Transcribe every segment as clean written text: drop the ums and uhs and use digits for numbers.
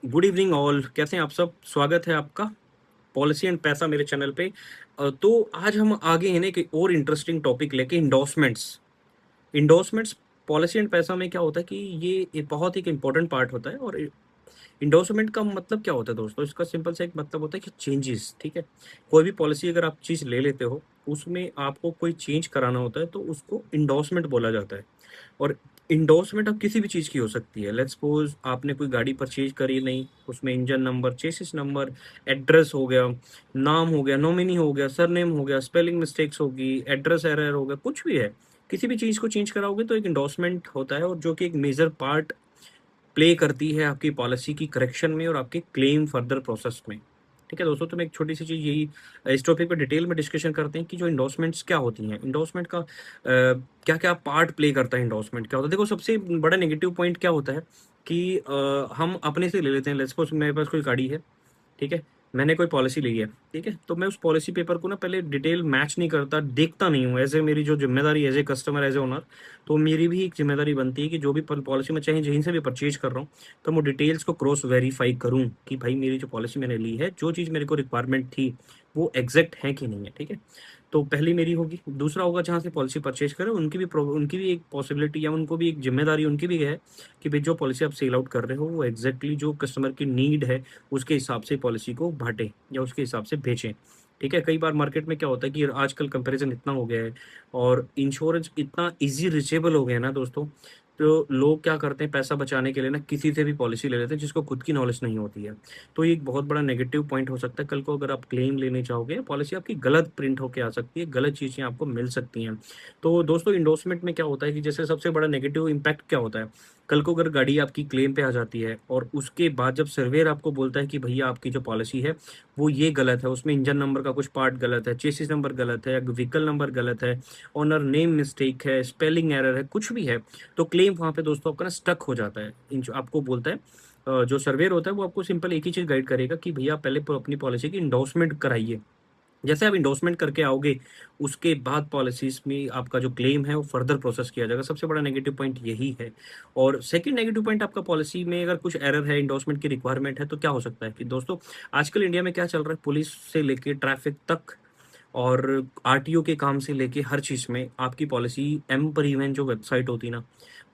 Good evening all, कैसे हैं आप सब। स्वागत है आपका पॉलिसी एंड पैसा मेरे चैनल पे। तो आज हम आगे हैं ना एक और इंटरेस्टिंग टॉपिक लेके, इंडोर्समेंट्स पॉलिसी एंड पैसा में क्या होता है कि ये एक बहुत एक इंपॉर्टेंट पार्ट होता है। और इंडोर्समेंट का मतलब क्या होता है दोस्तों, इसका सिंपल सा एक मतलब होता है कि चेंजेस। ठीक है, कोई भी पॉलिसी अगर आप चीज़ ले लेते हो, उसमें आपको कोई चेंज कराना होता है तो उसको इंडोर्समेंट बोला जाता है। और इंडोर्समेंट अब किसी भी चीज़ की हो सकती है। लेट्स सपोज आपने कोई गाड़ी परचेज करी, नहीं उसमें engine number, chassis number, address हो गया, नाम हो गया, नॉमिनी हो गया, सरनेम हो गया, स्पेलिंग मिस्टेक्स होगी, एड्रेस एरर हो गया, कुछ भी है। किसी भी चीज़ को चेंज कराओगे तो एक इंडोर्समेंट होता है, और जो कि एक मेजर पार्ट प्ले करती है आपकी पॉलिसी की करेक्शन में और आपके क्लेम फर्दर प्रोसेस में। ठीक है दोस्तों, तो मैं एक छोटी सी चीज़ यही इस टॉपिक पर डिटेल में डिस्कशन करते हैं कि जो इंडोर्समेंट्स क्या होती हैं, इंडोर्समेंट का क्या क्या पार्ट प्ले करता है, इंडोर्समेंट क्या होता है। देखो, सबसे बड़ा नेगेटिव पॉइंट क्या होता है कि हम अपने से ले लेते हैं। लेट्स सपोज मेरे पास कोई गाड़ी है, ठीक है, मैंने कोई पॉलिसी ली है, ठीक है, तो मैं उस पॉलिसी पेपर को ना पहले डिटेल मैच नहीं करता, देखता नहीं हूँ। ऐसे मेरी जो जिम्मेदारी as a customer, as a owner, तो मेरी भी एक जिम्मेदारी बनती है कि जो भी पॉलिसी मैं चाहे जहीं से भी परचेज कर रहा हूँ, तो मैं डिटेल्स को क्रॉस वेरीफाई करूँ कि भाई मेरी जो पॉलिसी मैंने ली है, जो चीज़ मेरे को रिक्वायरमेंट थी वो एग्जैक्ट है कि नहीं है। ठीक है, तो पहली मेरी होगी। दूसरा होगा जहाँ से पॉलिसी परचेज करें, उनकी भी एक पॉसिबिलिटी या उनको भी एक जिम्मेदारी उनकी भी है कि भाई जो पॉलिसी आप सेल आउट कर रहे हो वो एग्जैक्टली जो कस्टमर की नीड है उसके हिसाब से पॉलिसी को बांटें या उसके हिसाब से बेचें। ठीक है, कई बार मार्केट में क्या होता है कि आजकल कंपैरिजन इतना हो गया है और इंश्योरेंस इतना इजी रिचेबल हो गया है ना दोस्तों, तो लोग क्या करते हैं, पैसा बचाने के लिए ना किसी से भी पॉलिसी ले लेते हैं जिसको खुद की नॉलेज नहीं होती है। तो ये एक बहुत बड़ा नेगेटिव पॉइंट हो सकता है। कल को अगर आप क्लेम लेने चाहोगे, पॉलिसी आपकी गलत प्रिंट होकर आ सकती है, गलत चीज़ें आपको मिल सकती हैं। तो दोस्तों, इंडोर्समेंट में क्या होता है कि जैसे सबसे बड़ा नेगेटिव इम्पैक्ट क्या होता है, कल को अगर गाड़ी आपकी क्लेम पे आ जाती है और उसके बाद जब सर्वेयर आपको बोलता है कि भैया आपकी जो पॉलिसी है वो ये गलत है, उसमें इंजन नंबर का कुछ पार्ट गलत है, चेसिस नंबर गलत है, व्हीकल नंबर गलत है, ऑनर नेम मिस्टेक है, स्पेलिंग एरर है, कुछ भी है, तो क्लेम वहाँ पे दोस्तों आपका ना स्टक हो जाता है। आपको बोलता है जो सर्वेयर होता है वो आपको सिंपल एक ही चीज़ गाइड करेगा कि भैया पहले अपनी पॉलिसी की इंडोर्समेंट कराइए। जैसे आप इंडोर्समेंट करके आओगे, उसके बाद पॉलिसीज में आपका जो क्लेम है वो फर्दर प्रोसेस किया जाएगा। सबसे बड़ा नेगेटिव पॉइंट यही है। और सेकंड नेगेटिव पॉइंट, आपका पॉलिसी में अगर कुछ एरर है, इंडोर्समेंट की रिक्वायरमेंट है, तो क्या हो सकता है कि दोस्तों आजकल इंडिया में क्या चल रहा है, पुलिस से लेके ट्रैफिक तक और आरटीओ के काम से लेके हर चीज़ में आपकी पॉलिसी एम परिवहन जो वेबसाइट होती है ना,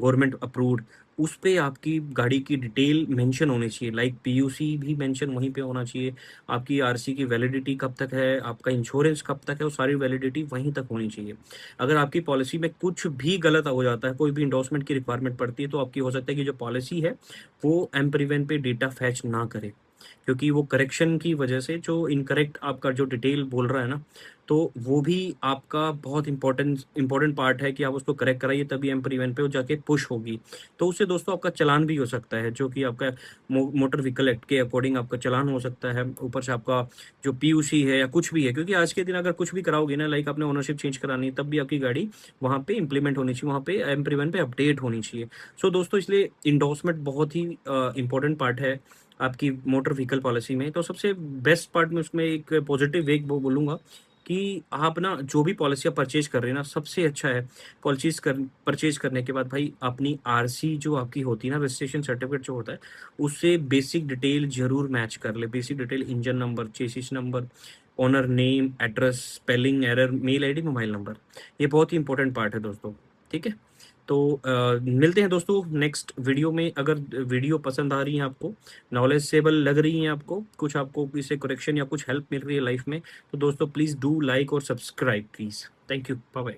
गवर्नमेंट अप्रूव्ड, उस पे आपकी गाड़ी की डिटेल मेंशन होनी चाहिए। लाइक पीयूसी भी मेंशन वहीं पे होना चाहिए, आपकी आरसी की वैलिडिटी कब तक है, आपका इंश्योरेंस कब तक है, वो सारी वैलिडिटी वहीं तक होनी चाहिए। अगर आपकी पॉलिसी में कुछ भी गलत हो जाता है, कोई भी इंडोर्समेंट की रिक्वायरमेंट पड़ती है, तो आपकी हो सकता है कि जो पॉलिसी है वो एम परिवहन पे डेटा फैच ना करे, क्योंकि वो करेक्शन की वजह से जो इनकरेक्ट आपका जो डिटेल बोल रहा है ना, तो वो भी आपका बहुत इंपॉर्टेंट पार्ट है कि आप उसको करेक्ट कराइए, तभी एम परिवहन पे वो जाके पुश होगी। तो उससे दोस्तों आपका चालान भी हो सकता है, जो कि आपका मोटर व्हीकल एक्ट के अकॉर्डिंग आपका चालान हो सकता है। ऊपर से आपका जो पीयूसी है या कुछ भी है, क्योंकि आज के दिन अगर कुछ भी कराओगे ना, लाइक आपने ओनरशिप चेंज करानी है, तब भी आपकी गाड़ी वहाँ पे इंप्लीमेंट होनी चाहिए, वहाँ पे एम परिवहन पे अपडेट होनी चाहिए। सो दोस्तों, इसलिए इंडोर्समेंट बहुत ही इंपॉर्टेंट पार्ट है आपकी मोटर व्हीकल पॉलिसी में। तो सबसे बेस्ट पार्ट में उसमें एक पॉजिटिव वे वो बोलूँगा कि आप ना जो भी पॉलिसी आप परचेज कर रहे हैं ना, सबसे अच्छा है परचेज करने के बाद भाई अपनी आरसी जो आपकी होती है ना, रजिस्ट्रेशन सर्टिफिकेट जो होता है, उससे बेसिक डिटेल जरूर मैच कर ले। Basic detail, engine number, chassis number, owner name, address, spelling error, mail ID, mobile number, ये बहुत ही इंपॉर्टेंट पार्ट है दोस्तों। ठीक है, तो मिलते हैं दोस्तों नेक्स्ट वीडियो में। अगर वीडियो पसंद आ रही है आपको, नॉलेजेबल लग रही है आपको, कुछ आपको इससे करेक्शन या कुछ हेल्प मिल रही है लाइफ में, तो दोस्तों प्लीज़ डू लाइक और subscribe please. Thank you, bye bye.